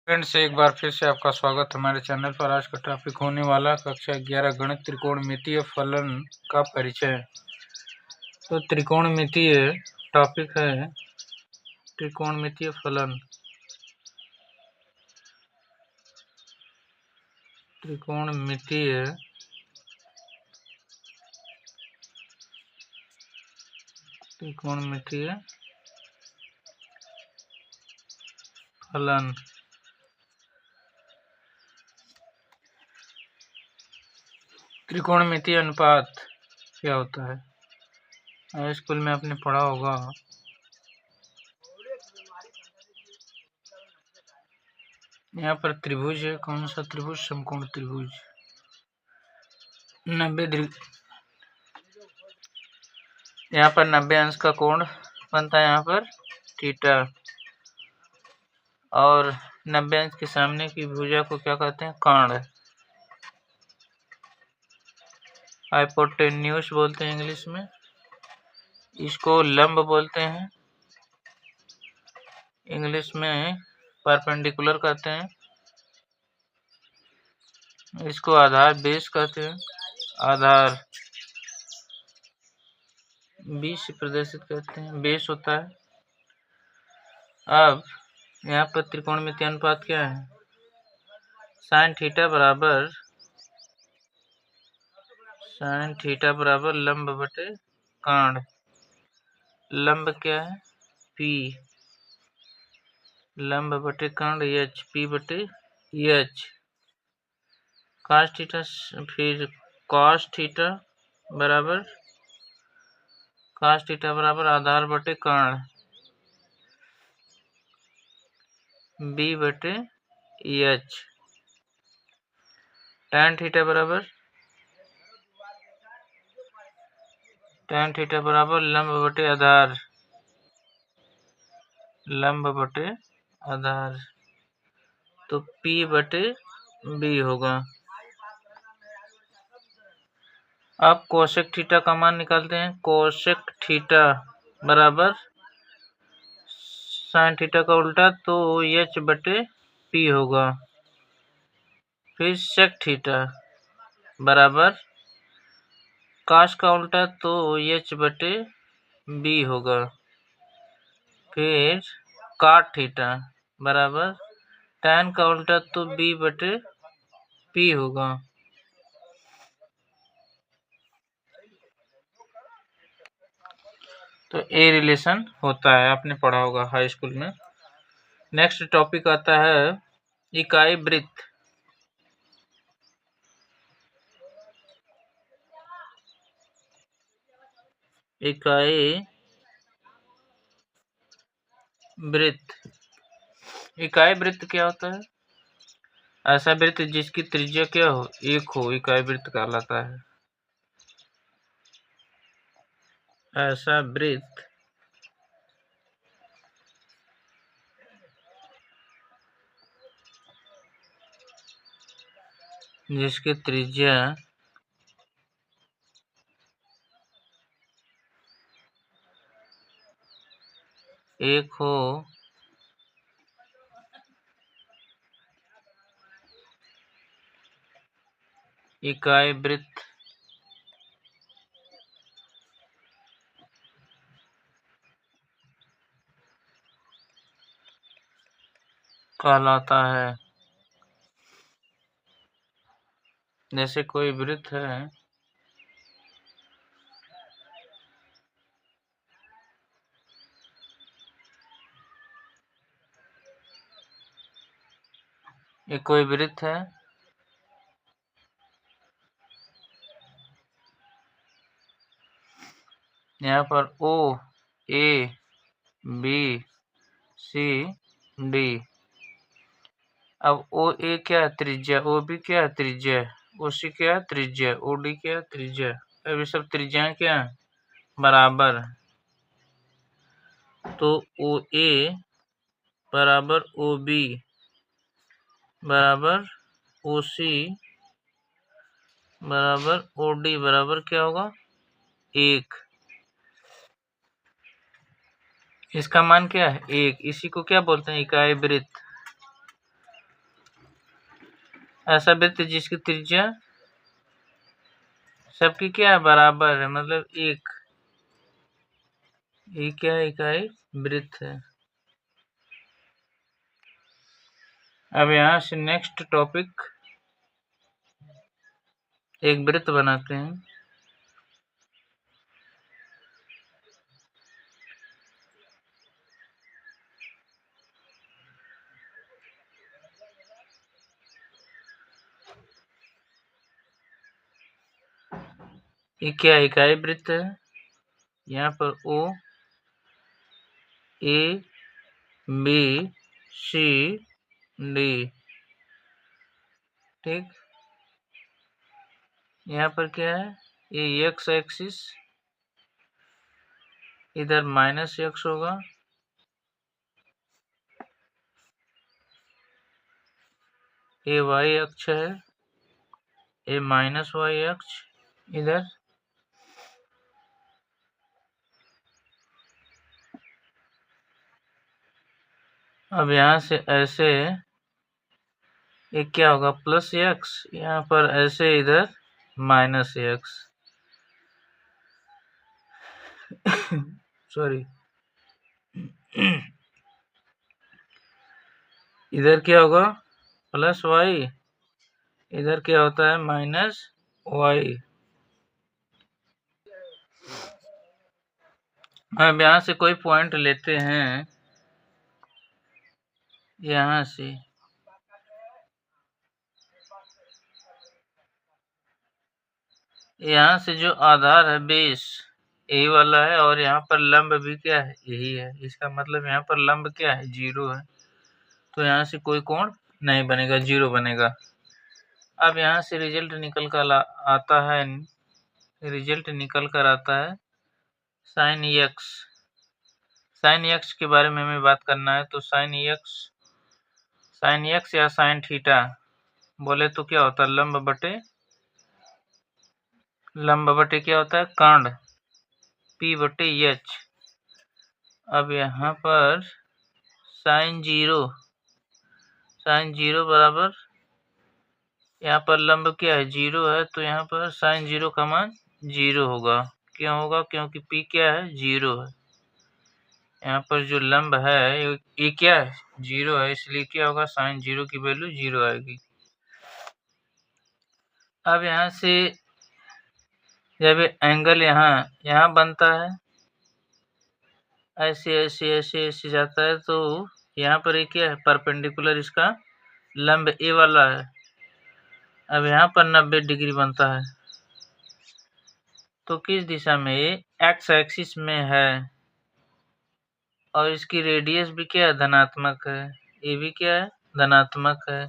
Friends, एक बार फिर से आपका स्वागत हमारे चैनल पर। आज का टॉपिक होने वाला कक्षा 11 गणित त्रिकोणमितीय फलन का परिचय। तो त्रिकोणमितीय टॉपिक है त्रिकोणमितीय फलन। त्रिकोणमितीय फलन। त्रिकोणमितीय अनुपात क्या होता है? स्कूल में आपने पढ़ा होगा। यहाँ पर त्रिभुज है। कौन सा त्रिभुज? समकोण त्रिभुज। 90 यहाँ पर 90 अंश का कोण बनता है, यहाँ पर थीटा। और 90 अंश के सामने की भुजा को क्या कहते हैं? कर्ण। हाइपोटेन्यूस बोलते हैं इंग्लिश में। इसको लंब बोलते हैं, इंग्लिश में परपेंडिकुलर कहते हैं। इसको आधार बेस कहते हैं। आधार बी से प्रदर्शित करते हैं, बेस होता है। अब यहाँ पर त्रिकोणमितीय अनुपात क्या है? साइन थीटा बराबर लंब बटे कर्ण। लंब क्या है? पी। लंब बटे कर्ण एच, पी बटे एच। कॉस थीटा, फिर कॉस थीटा बराबर आधार बटे कर्ण, बी बटे एच। tan थीटा बराबर लंब बटे आधार, तो P बटे B होगा। अब कोसेक थीटा का मान निकालते हैं। कोसेक थीटा बराबर साइन थीटा का उल्टा, तो H बटे P होगा। फिर सेक थीटा बराबर काश का उल्टा, तो H बटे B होगा। फिर काट थीटा बराबर tan का उल्टा, तो B बटे P होगा। तो ए रिलेशन होता है, आपने पढ़ा होगा हाई स्कूल में। नेक्स्ट टॉपिक आता है इकाई वृत्त। इकाई वृत्त क्या होता है? ऐसा वृत्त जिसकी त्रिज्या क्या हो? 1 हो, इकाई वृत्त कहलाता है। ऐसा वृत्त जिसकी त्रिज्या 1 हो, इकाई वृत्त कहलाता है। जैसे कोई वृत्त है, ये कोई वृत्त है, यहाँ पर O A B C D। अब O A क्या है? त्रिज्या। O B क्या है? त्रिज्या। O C क्या है? त्रिज्या। O D क्या है? त्रिज्या। अब ये सब त्रिज्याएं क्या है? बराबर। तो O A बराबर O B बराबर O C बराबर O D बराबर क्या होगा? 1। इसका मान क्या है? 1। इसी को क्या बोलते हैं? इकाई वृत्त। ऐसा वृत्त जिसकी त्रिज्या सबकी क्या है, बराबर है, मतलब एक, ये क्या है, इकाई वृत्त है। अब यहाँ से नेक्स्ट टॉपिक, एक वृत्त बनाते हैं। ये क्या इकाई वृत्त है, यहाँ पर O A B C D, ठीक। यहाँ पर क्या है, ये x एक्सिस, इधर -x होगा, ये y अक्ष है, ये -y अक्ष इधर, अब यहाँ से ऐसे ये क्या होगा, +x, यहाँ पर ऐसे इधर -x, सॉरी, इधर क्या होगा +y, इधर क्या होता है -y। अब यहाँ से कोई पॉइंट लेते हैं, यहाँ से जो आधार है बेस यही वाला है, और यहाँ पर लंब भी क्या है, यही है। इसका मतलब यहाँ पर लंब क्या है, 0 है, तो यहाँ से कोई कोण नहीं बनेगा, 0 बनेगा। अब यहाँ से रिजल्ट निकल कर आता है, sin x के बारे में हमें बात करना है। तो sin x या sin थीटा बोले तो क्या होता है, लंब बटे क्या होता है, कर्ण, P/H। अब यहाँ पर sin 0 बराबर, यहाँ पर लंब क्या है, 0 है, तो यहाँ पर sin 0 का मान 0 होगा। क्यों होगा, क्योंकि P क्या है, 0 है। यहाँ पर जो लंब है ये क्या है, 0 है, इसलिए क्या होगा, sin 0 की वैल्यू 0 आएगी। अब यहाँ से जब एंगल यहाँ बनता है, ऐसे जाता है, तो यहाँ पर ये क्या है, परपेंडिकुलर इसका लंब ए वाला है। अब यहाँ पर 90 डिग्री बनता है, तो किस दिशा में, ये एक्स एक्सिस में है, और इसकी रेडियस भी क्या है, धनात्मक है, ये भी क्या है, धनात्मक है,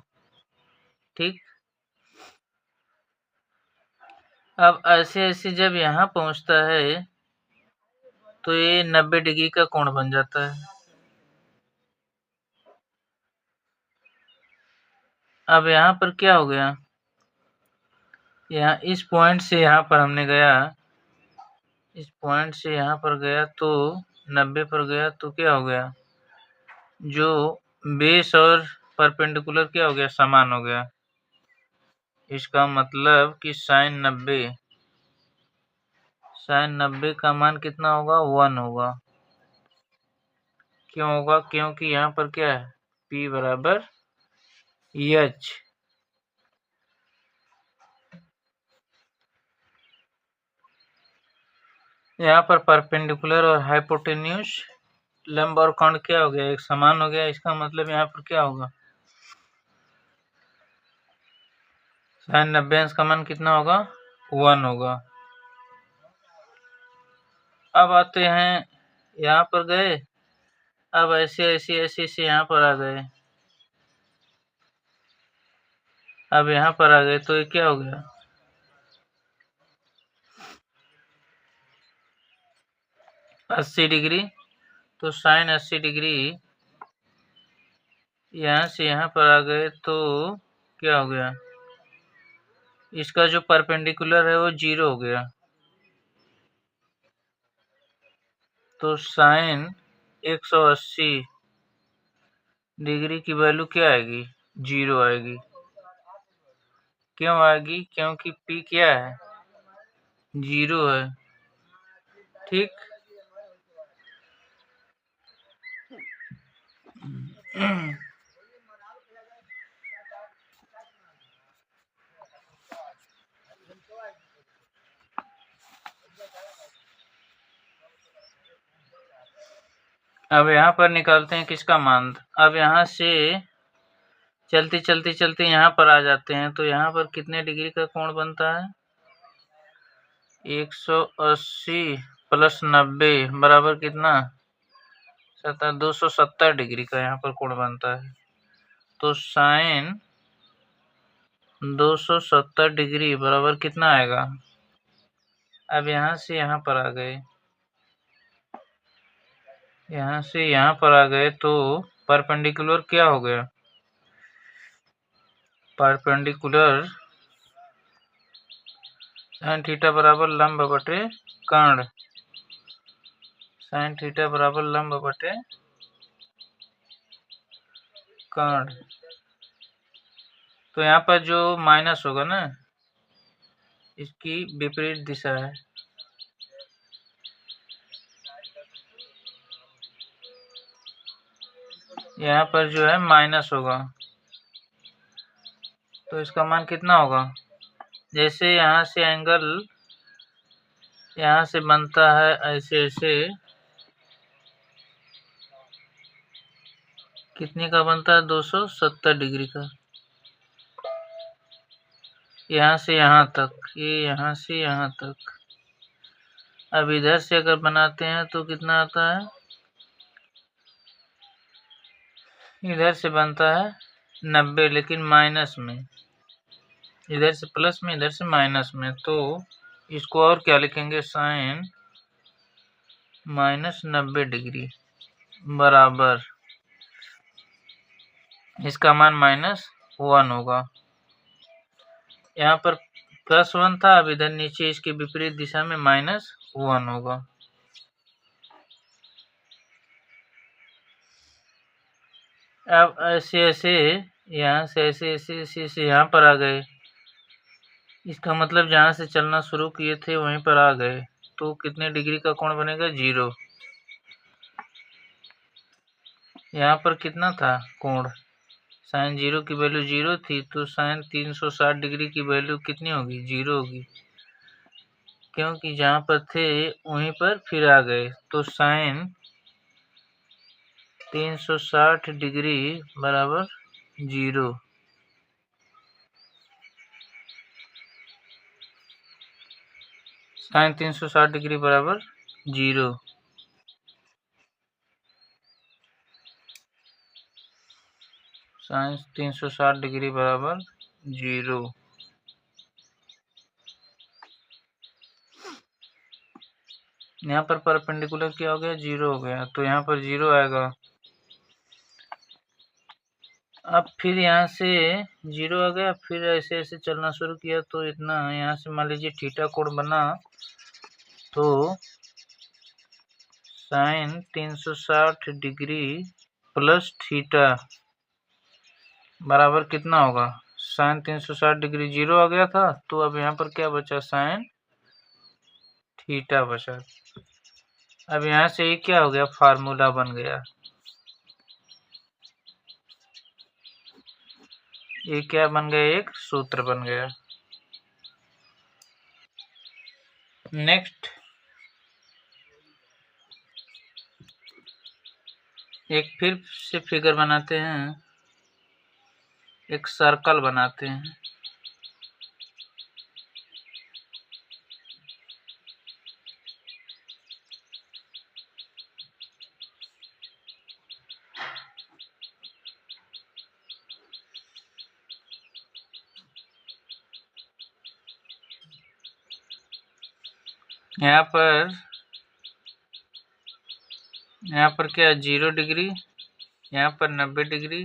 ठीक। अब ऐसे जब यहाँ पहुंचता है तो ये 90 डिग्री का कोण बन जाता है। अब यहाँ पर क्या हो गया, यहाँ इस पॉइंट से यहाँ पर हमने गया, इस पॉइंट से यहाँ पर गया तो 90 पर गया, तो क्या हो गया, जो बेस और परपेंडिकुलर क्या हो गया, समान हो गया। इसका मतलब कि sin 90 का मान कितना होगा, 1 होगा। क्यों होगा, क्योंकि यहाँ पर क्या है, P बराबर H। यहाँ पर परपेंडिकुलर और हाइपोटेन्यूज, लंब और कोण क्या हो गया, एक समान हो गया। इसका मतलब यहाँ पर क्या होगा, sin 90 अंश का मान कितना होगा, 1 होगा। अब आते हैं, यहाँ पर गए, अब ऐसे यहाँ पर आ गए, अब यहाँ पर आ गए, तो ये क्या हो गया, 80 डिग्री। तो sin 80 डिग्री, यहाँ से यहाँ पर आ गए, तो क्या हो गया, इसका जो परपेंडिकुलर है वो 0 हो गया, तो sin 180 डिग्री की वैल्यू क्या आएगी, 0 आएगी। क्यों आएगी? क्योंकि P क्या है? 0 है। ठीक। अब यहाँ पर निकालते हैं किसका मान। अब यहाँ से चलते यहाँ पर आ जाते हैं, तो यहाँ पर कितने डिग्री का कोण बनता है? 180 प्लस 90 बराबर कितना? 270 डिग्री का यहाँ पर कोण बनता है। तो साइन 270 डिग्री बराबर कितना आएगा? अब यहाँ से यहाँ पर आ गए, यहाँ से यहाँ पर आ गए, तो परपेंडिकुलर क्या हो गया? परपेंडिकुलर साइन थीटा बराबर लंब बटे कर्ण। साइन थीटा बराबर लंब बटे कर्ण। तो यहाँ पर जो माइनस होगा ना, इसकी विपरीत दिशा है। यहाँ पर जो है माइनस होगा, तो इसका मान कितना होगा? जैसे यहाँ से एंगल यहाँ से बनता है ऐसे ऐसे, कितने का बनता है? 270 डिग्री का। यहाँ से यहाँ तक, ये यहाँ से यहाँ तक। अब इधर से अगर बनाते हैं तो कितना आता है? इधर से बनता है 90, लेकिन माइनस में। इधर से प्लस में, इधर से माइनस में। तो इसको और क्या लिखेंगे? साइन माइनस 90 डिग्री बराबर, इसका मान -1 होगा। यहाँ पर +1 था, अब इधर नीचे इसके विपरीत दिशा में -1 होगा। अब ऐसे ऐसे यहाँ से ऐसे यहाँ पर आ गए। इसका मतलब जहाँ से चलना शुरू किए थे वहीं पर आ गए, तो कितने डिग्री का कोण बनेगा? 0। यहाँ पर कितना था कोण? साइन 0 की वैल्यू 0 थी, तो साइन 360 डिग्री की वैल्यू कितनी होगी? 0 होगी, क्योंकि जहाँ पर थे वहीं पर फिर आ गए। तो साइन 360 डिग्री बराबर 0। साइन 360 डिग्री बराबर 0। साइन 360 डिग्री बराबर 0। यहाँ पर परपेंडिकुलर क्या हो गया? 0 हो गया, तो यहाँ पर 0 आएगा। अब फिर यहाँ से 0 आ गया, फिर ऐसे ऐसे चलना शुरू किया, तो इतना यहाँ से मान लीजिए थीटा कोण बना, तो साइन 360 डिग्री प्लस थीटा बराबर कितना होगा? साइन 360 डिग्री 0 आ गया था, तो अब यहाँ पर क्या बचा? साइन थीटा बचा। अब यहाँ से ये क्या हो गया? फार्मूला बन गया। ये क्या बन गया? एक सूत्र बन गया। नेक्स्ट एक फिर से फिगर बनाते हैं, एक सर्कल बनाते हैं। यहाँ पर क्या? 0 डिग्री, यहाँ पर 90 डिग्री।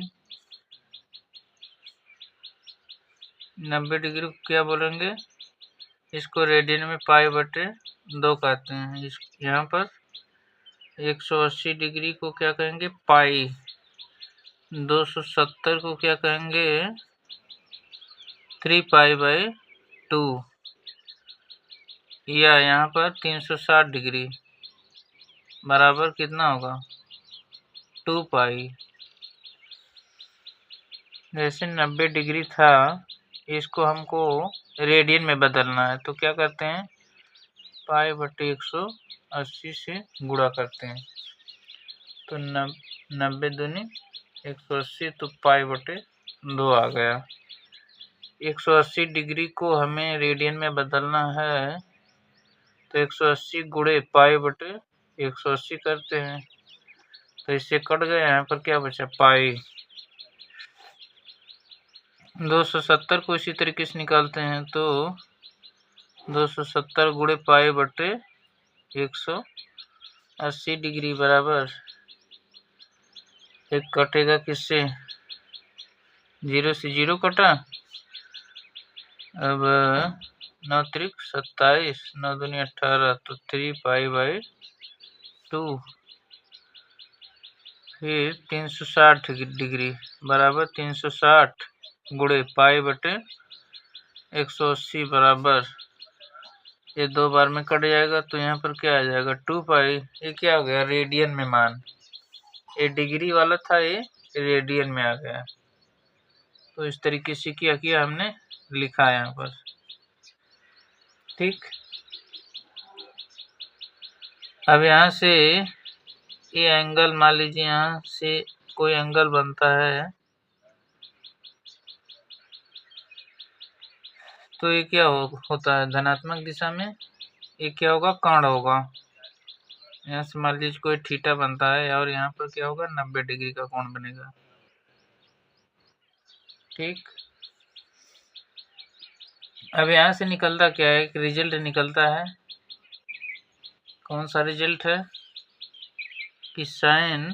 90 डिग्री को क्या बोलेंगे? इसको रेडियन में π/2 कहते हैं। यहाँ पर 180 डिग्री को क्या कहेंगे? पाई। 270 को क्या कहेंगे? 3π/2 या यहाँ पर 360 डिग्री बराबर कितना होगा 2π। जैसे 90 डिग्री था, इसको हमको रेडियन में बदलना है, तो क्या करते हैं π/180 से गुणा करते हैं, तो 90 दूनी 180, तो π/2 आ गया। 180 डिग्री को हमें रेडियन में बदलना है, तो 180 गुणे π/180 करते हैं, तो इससे कट गया, यहाँ पर क्या बचा पाई। 270 को इसी तरीके से निकालते हैं, तो 270 गुणे π/180 डिग्री बराबर, एक कटेगा किससे, 0 से 0 कटा। अब 9 त्रिक 27, 9 दूनी 18, तो 3π/2 फिर 360 डिग्री बराबर 360 गुणे π/180 बराबर, ये 2 बार में कट जाएगा, तो यहाँ पर क्या आ जाएगा 2π। ये क्या हो गया रेडियन में मान, ये डिग्री वाला था, ये रेडियन में आ गया। तो इस तरीके से किया हमने लिखा है यहाँ पर, ठीक। अब यहाँ से ये एंगल, मान लीजिए यहाँ से कोई एंगल बनता है, तो ये क्या होता है धनात्मक दिशा में, ये क्या होगा कोण होगा। यहाँ से मान लीजिए कोई थीटा बनता है, और यहाँ पर क्या होगा 90 डिग्री का कोण बनेगा, ठीक। अब यहाँ से निकलता क्या है, एक रिजल्ट निकलता है। कौन सा रिजल्ट है कि sine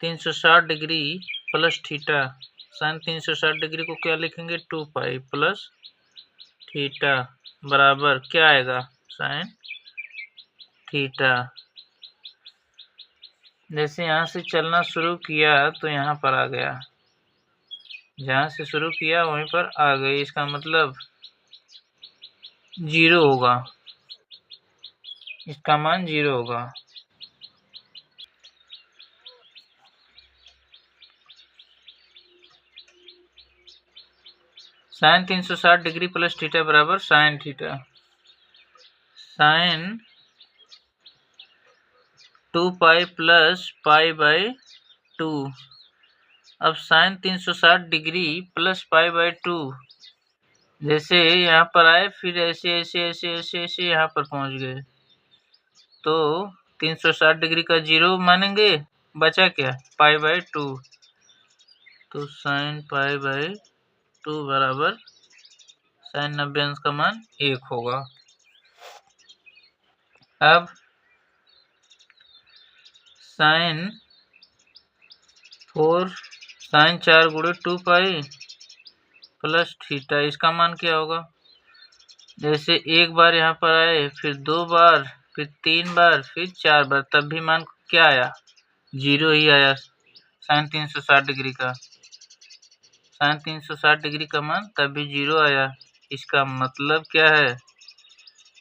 360 degree plus theta, sine 360 degree को क्या लिखेंगे 2π प्लस थीटा बराबर क्या आएगा साइन थीटा। जैसे यहाँ से चलना शुरू किया तो यहाँ पर आ गया, जहाँ से शुरू किया वहीं पर आ गई, इसका मतलब 0 होगा, इसका मान 0 होगा। साइन 360 डिग्री प्लस थीटा बराबर साइन थीटा, साइन 2π प्लस π/2। अब साइन 360 डिग्री प्लस π/2, जैसे यहाँ पर आए फिर ऐसे ऐसे ऐसे ऐसे ऐसे यहाँ पर पहुँच गए, तो 360 डिग्री का 0 मानेंगे, बचा क्या π/2, तो साइन π/2 बराबर साइन 90 अंश का मान 1 होगा। अब साइन 4 गुणे 2π प्लस थीटा, इसका मान क्या होगा, जैसे एक बार यहाँ पर आए, फिर 2 बार, फिर 3 बार, फिर 4 बार, तब भी मान क्या आया 0 ही आया। साइन 360 डिग्री का, साइन 360 डिग्री का मान तब भी 0 आया। इसका मतलब क्या है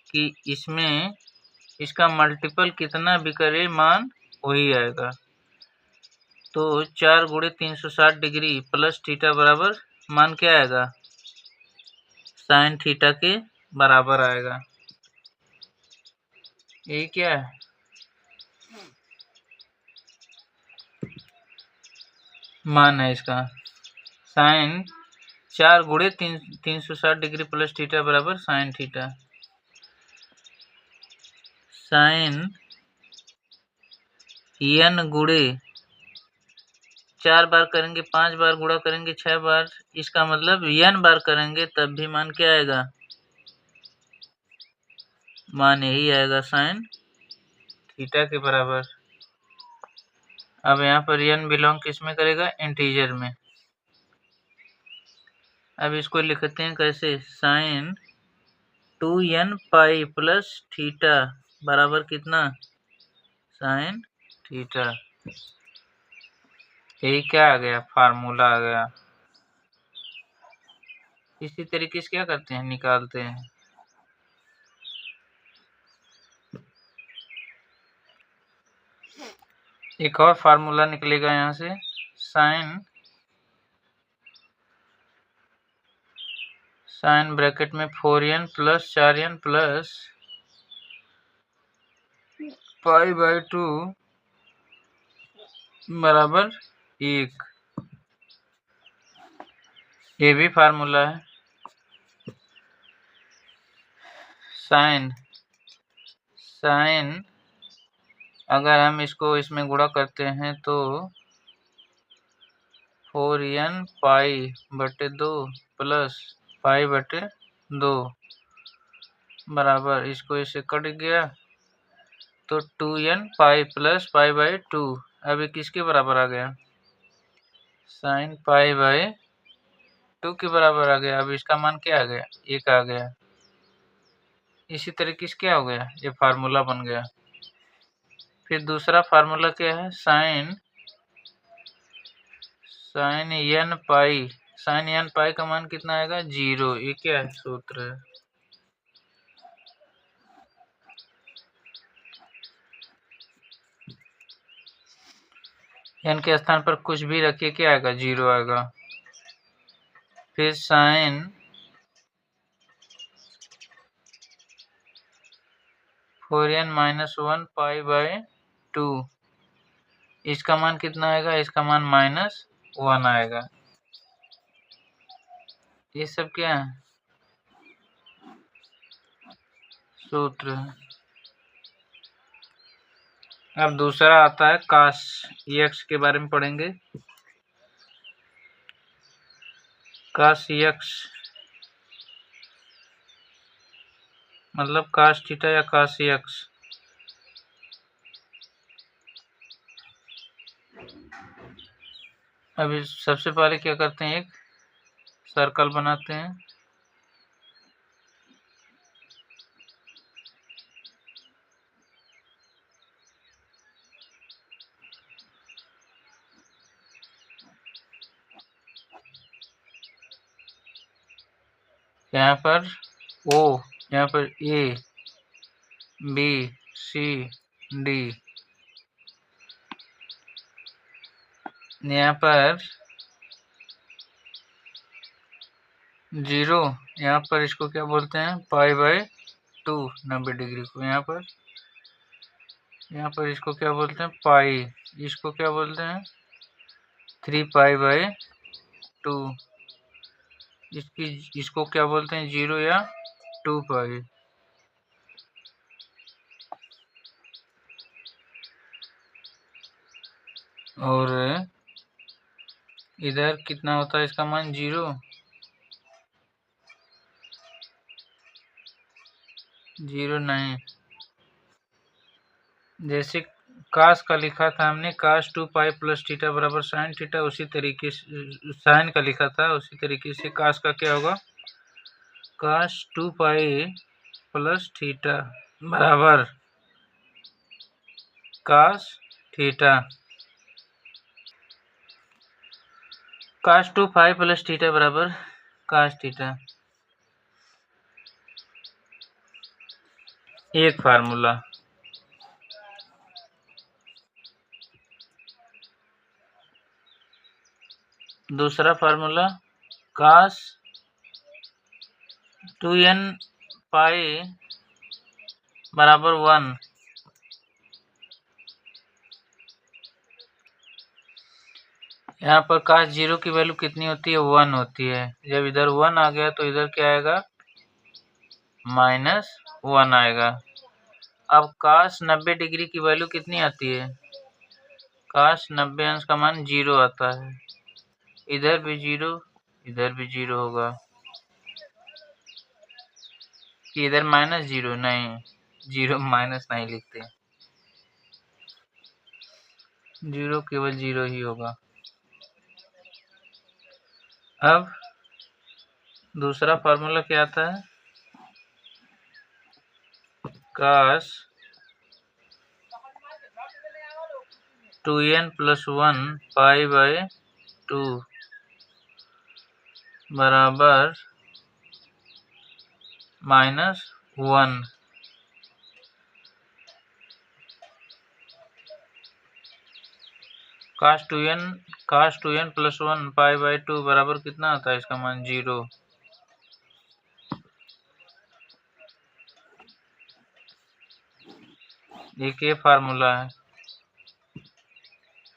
कि इसमें इसका मल्टीपल कितना भी करे मान वही आएगा। तो 4 गुणे 360 डिग्री प्लस थीटा बराबर मान क्या आएगा साइन थीटा के बराबर आएगा। ये क्या है मान है इसका, साइन 4 गुणे 360 डिग्री प्लस थीटा बराबर साइन थीटा, साइन n गुणे 4 बार करेंगे, 5 बार गुणा करेंगे, 6 बार, इसका मतलब n बार करेंगे तब भी मान क्या आएगा, मान यही आएगा साइन थीटा के बराबर। अब यहाँ पर n बिलोंग किस में करेगा इंटीजर में। अब इसको लिखते हैं कैसे, साइन 2n π प्लस थीटा बराबर कितना साइन थीटा। यही क्या आ गया फार्मूला आ गया। इसी तरीके से क्या करते हैं, निकालते हैं। एक और फार्मूला निकलेगा यहाँ से, साइन ब्रैकेट में 4n प्लस 4n प्लस π/2 बराबर 1। ये भी फार्मूला है। साइन अगर हम इसको इसमें गुणा करते हैं तो 4n π/2 प्लस π/2 बराबर, इसको इससे कट गया तो 2n π प्लस π/2। अब ये किसके बराबर आ गया, साइन π/2 के बराबर आ गया। अब इसका मान क्या आ गया, 1 आ गया। इसी तरीके से क्या हो गया, ये फार्मूला बन गया। फिर दूसरा फार्मूला क्या है, साइन n पाई का मान कितना आएगा, 0। ये क्या है, सूत्र है। n के स्थान पर कुछ भी रखिए, क्या आएगा, 0 आएगा। फिर साइन 4n - 1 π/2, इसका मान कितना आएगा, इसका मान -1 आएगा। ये सब क्या है, सूत्र है। अब दूसरा आता है cos x के बारे में पढ़ेंगे। cos x मतलब cos थीटा या cos x। अभी सबसे पहले क्या करते हैं, एक सर्कल बनाते हैं। यहाँ पर O, यहाँ पर A B C D, यहाँ पर 0, यहाँ पर इसको क्या बोलते हैं, π/2 90 डिग्री को। यहाँ पर इसको क्या बोलते हैं, पाई। इसको क्या बोलते हैं, 3π/2। इसको क्या बोलते हैं, 0 या 2π। और इधर कितना होता है, इसका मान 0 नहीं। जैसे कास का लिखा था हमने, cos 2π प्लस थीटा बराबर साइन थीटा, उसी तरीके से साइन का लिखा था, उसी तरीके से कास का क्या होगा, cos 2π प्लस थीटा बराबर cos थीटा। cos 2π प्लस थीटा बराबर cos थीटा, एक फार्मूला। दूसरा फार्मूला cos 2n π बराबर 1। यहाँ पर cos 0 की वैल्यू कितनी होती है, 1 होती है। जब इधर 1 आ गया तो इधर क्या आएगा, -1 आएगा। अब cos 90 डिग्री की वैल्यू कितनी आती है, cos 90 अंश का मान 0 आता है। इधर भी 0, इधर भी 0 होगा। कि इधर -0 नहीं, 0 माइनस नहीं लिखते, 0 केवल 0 ही होगा। अब दूसरा फार्मूला क्या आता है, cos 2n + 1 π/2 बराबर -1। cos 2n प्लस 1 π/2 बराबर कितना आता है? इसका मान 0। एक ये फार्मूला है।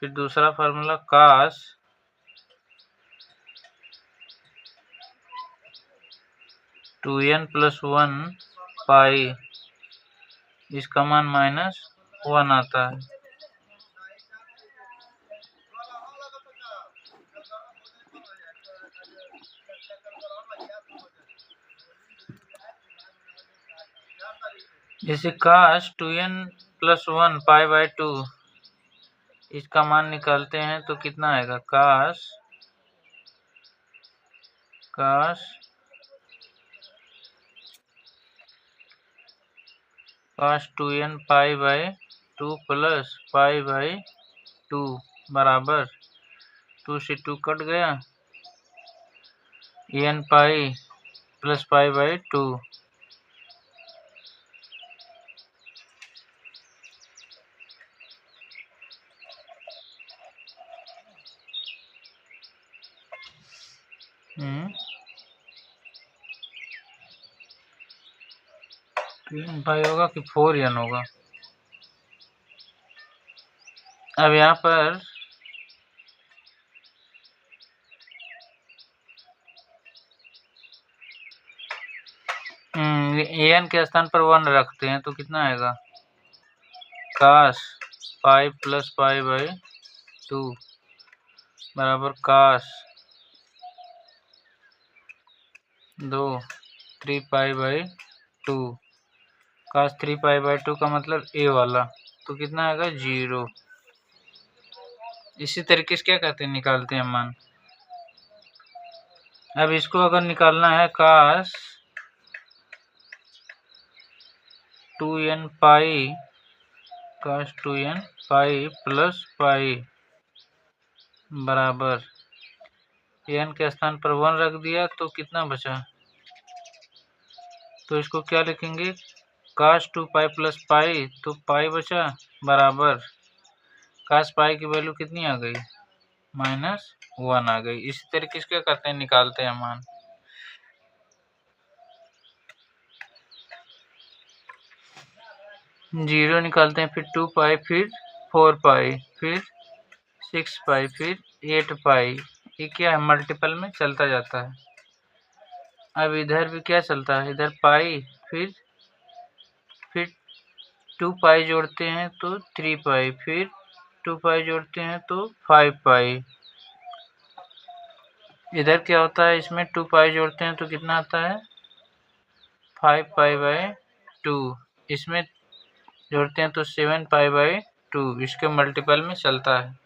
फिर दूसरा फार्मूला cos 2n प्लस 1 पाई, इसका मान -1 आता है। जैसे cos 2n प्लस 1 π/2 इसका मान निकालते हैं तो कितना आएगा? cos 2n π/2 प्लस π/2 बराबर 2 से 2 कट गया, n पाई प्लस π/2। पाई होगा कि 4n होगा। अब यहाँ पर n के स्थान पर 1 रखते हैं तो कितना आएगा? cos पाई प्लस π/2 बराबर cos 3 π/2। cos 3 π/2 का मतलब a वाला, तो कितना आएगा? 0। इसी तरीके से क्या कहते हैं? निकालते हैं मान। अब इसको अगर निकालना है cos 2n pi plus pi बराबर n के स्थान पर 1 रख दिया तो कितना बचा? तो इसको क्या लिखेंगे? cos 2 पाई प्लस पाई, तो पाई बचा बराबर cos पाई की वैल्यू कितनी आ गई? -1 आ गई। इसी तरीके से क्या करते हैं? निकालते हैं मान। जीरो निकालते हैं, फिर 2 पाई, फिर 4 पाई, फिर 6 पाई, फिर 8 पाई। ये क्या है? मल्टीपल में चलता जाता है। अब इधर भी क्या चलता है? इधर पाई, फिर 2 पाई जोड़ते हैं तो 3 पाई, फिर 2 पाई जोड़ते हैं तो 5 पाई। इधर क्या होता है? इसमें 2 पाई जोड़ते हैं तो कितना आता है? 5 π/2। इसमें जोड़ते हैं तो 7 π/2। इसके मल्टीपल में चलता है।